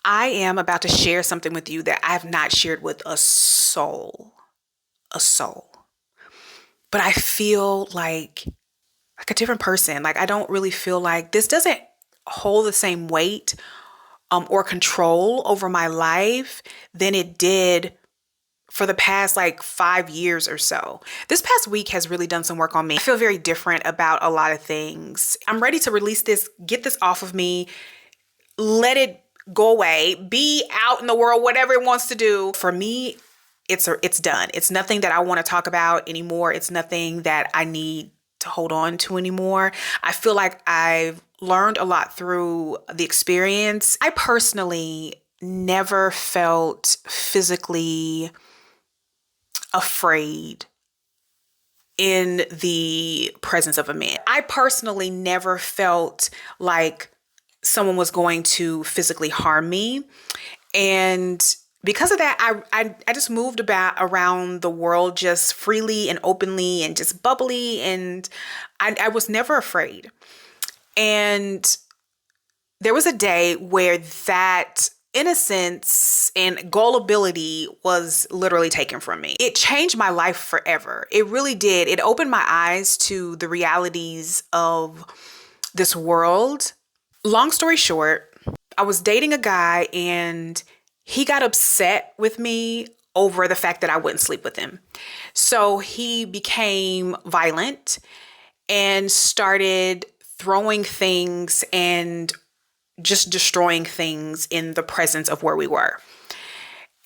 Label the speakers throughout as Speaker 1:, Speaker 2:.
Speaker 1: I am about to share something with you that I have not shared with a soul. A soul. But I feel like a different person. Like I don't really feel like this doesn't hold the same weight or control over my life than it did for the past like 5 years or so. This past week has really done some work on me. I feel very different about a lot of things. I'm ready to release this, get this off of me, let it go away, be out in the world, whatever it wants to do. For me, it's done. It's nothing that I want to talk about anymore. It's nothing that I need to hold on to anymore. I feel like I've learned a lot through the experience. I personally never felt physically afraid in the presence of a man. I personally never felt like someone was going to physically harm me. And because of that, I just moved about around the world just freely and openly and just bubbly. And I was never afraid. And there was a day where that innocence and gullibility was literally taken from me. It changed my life forever. It really did. It opened my eyes to the realities of this world. Long story short, I was dating a guy and he got upset with me over the fact that I wouldn't sleep with him. So he became violent and started throwing things and just destroying things in the presence of where we were.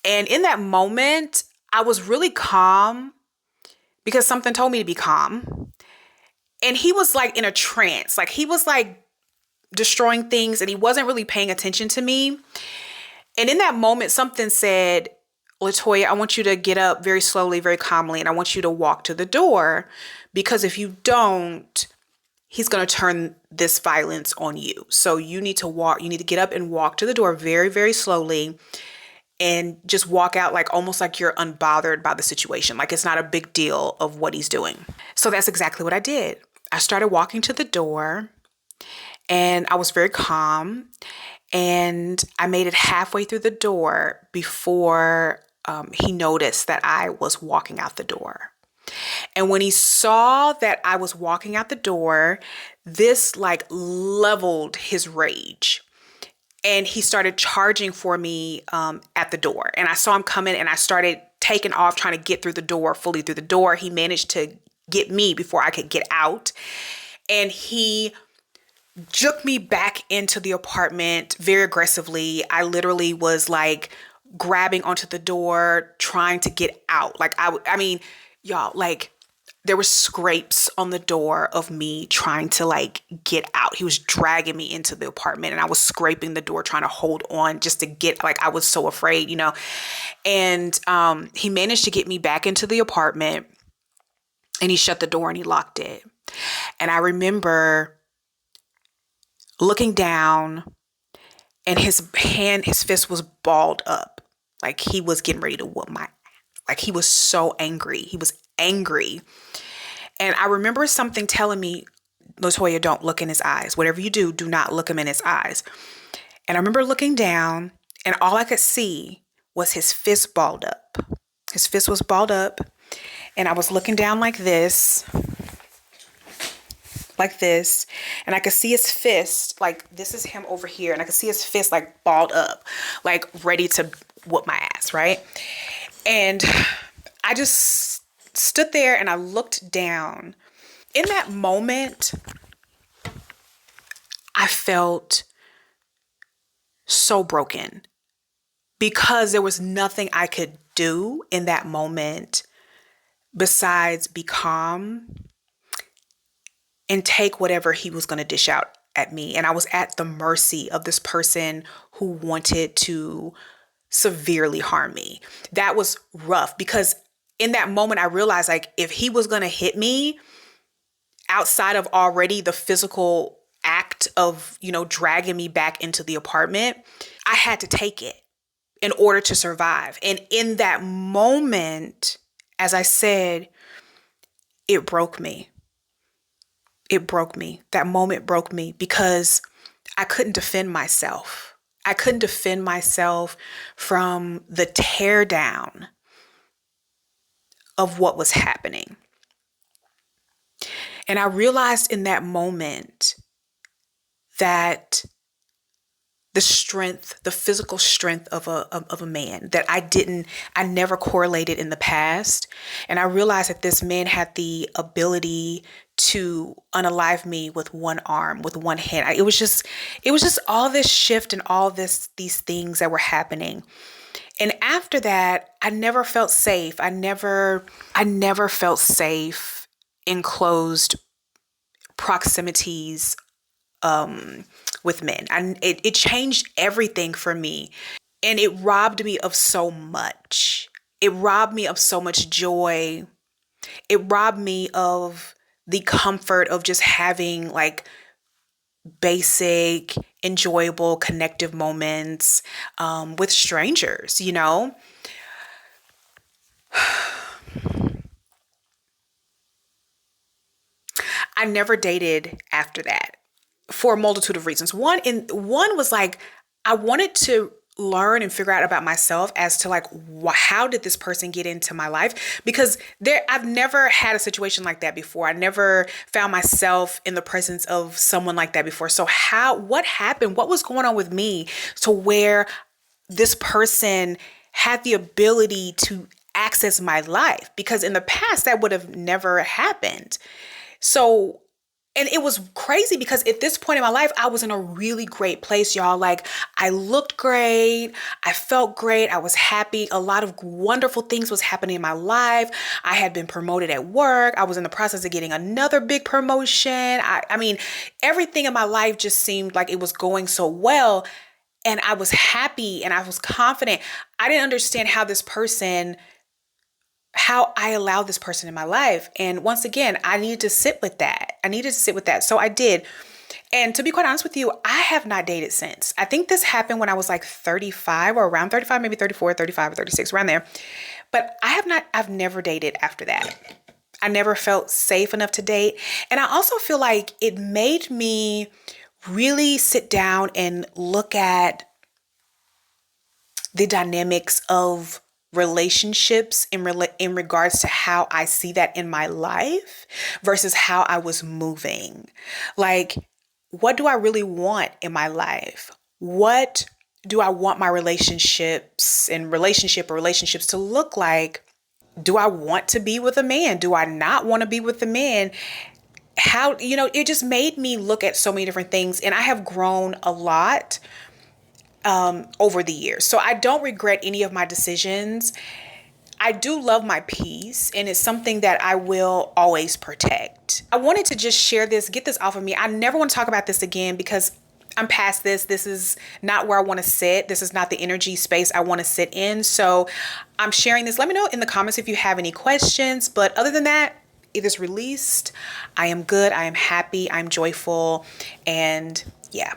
Speaker 1: And in that moment, I was really calm because something told me to be calm. And he was like in a trance, like he was like destroying things and he wasn't really paying attention to me. And in that moment, something said, Latoya, I want you to get up very slowly, very calmly, and I want you to walk to the door because if you don't, he's going to turn this violence on you. So you need to get up and walk to the door very, very slowly and just walk out like almost like you're unbothered by the situation. Like it's not a big deal of what he's doing. So that's exactly what I did. I started walking to the door and I was very calm and I made it halfway through the door before he noticed that I was walking out the door. And when he saw that I was walking out the door, this like leveled his rage. And he started charging for me at the door. And I saw him coming and I started taking off, trying to get through the door, fully through the door. He managed to get me before I could get out. And he jerked me back into the apartment very aggressively. I literally was like grabbing onto the door, trying to get out. Like I mean, y'all, like there were scrapes on the door of me trying to like get out. He was dragging me into the apartment and I was scraping the door, trying to hold on just to get, like I was so afraid, you know. And he managed to get me back into the apartment and he shut the door and he locked it. And I remember looking down and his fist was balled up. Like he was getting ready to whoop my ass. Like he was so angry. He was angry. And I remember something telling me, Latoya, don't look in his eyes. Whatever you do, do not look him in his eyes. And I remember looking down and all I could see was his fist balled up. His fist was balled up. And I was looking down like this. And I could see his fist, like this is him over here. And I could see his fist like balled up, like ready to whoop my ass, right? And I just stood there and I looked down. In that moment, I felt so broken because there was nothing I could do in that moment besides be calm and take whatever he was going to dish out at me. And I was at the mercy of this person who wanted to severely harm me. That was rough because in that moment, I realized like if he was going to hit me outside of already the physical act of, you know, dragging me back into the apartment, I had to take it in order to survive. And in that moment, as I said, it broke me. It broke me. That moment broke me because I couldn't defend myself. I couldn't defend myself from the tear down of what was happening. And I realized in that moment that the strength, the physical strength of a man that I never correlated in the past. And I realized that this man had the ability to unalive me with one arm, with one hand. It was just all this shift and all these things that were happening. And after that, I never felt safe. I never felt safe in closed proximities with men. And it changed everything for me. And it robbed me of so much. It robbed me of so much joy. It robbed me of the comfort of just having like basic, enjoyable, connective moments with strangers. I never dated after that for a multitude of reasons. One was like I wanted to learn and figure out about myself as to like how did this person get into my life, because I've never had a situation like that before. I never found myself in the presence of someone like that before. So what happened? What was going on with me to where this person had the ability to access my life? Because in the past that would have never happened. So, and it was crazy because at this point in my life, I was in a really great place, y'all. Like, I looked great. I felt great. I was happy. A lot of wonderful things was happening in my life. I had been promoted at work. I was in the process of getting another big promotion. I mean, everything in my life just seemed like it was going so well. And I was happy and I was confident. I didn't understand how I allowed this person in my life. And once again, I needed to sit with that. So I did. And to be quite honest with you, I have not dated since. I think this happened when I was like 35 or around 35, maybe 34, 35 or 36, around there. But I've never dated after that. I never felt safe enough to date. And I also feel like it made me really sit down and look at the dynamics of relationships in regards to how I see that in my life versus how I was moving. Like, what do I really want in my life? What do I want my relationships and relationships to look like? Do I want to be with a man? Do I not want to be with a man? It just made me look at so many different things, and I have grown a lot over the years. So I don't regret any of my decisions. I do love my peace, and it's something that I will always protect. I wanted to just share this, get this off of me. I never want to talk about this again because I'm past this. This is not where I want to sit. This is not the energy space I want to sit in. So I'm sharing this. Let me know in the comments if you have any questions. But other than that, it is released. I am good. I am happy. I'm joyful. And yeah.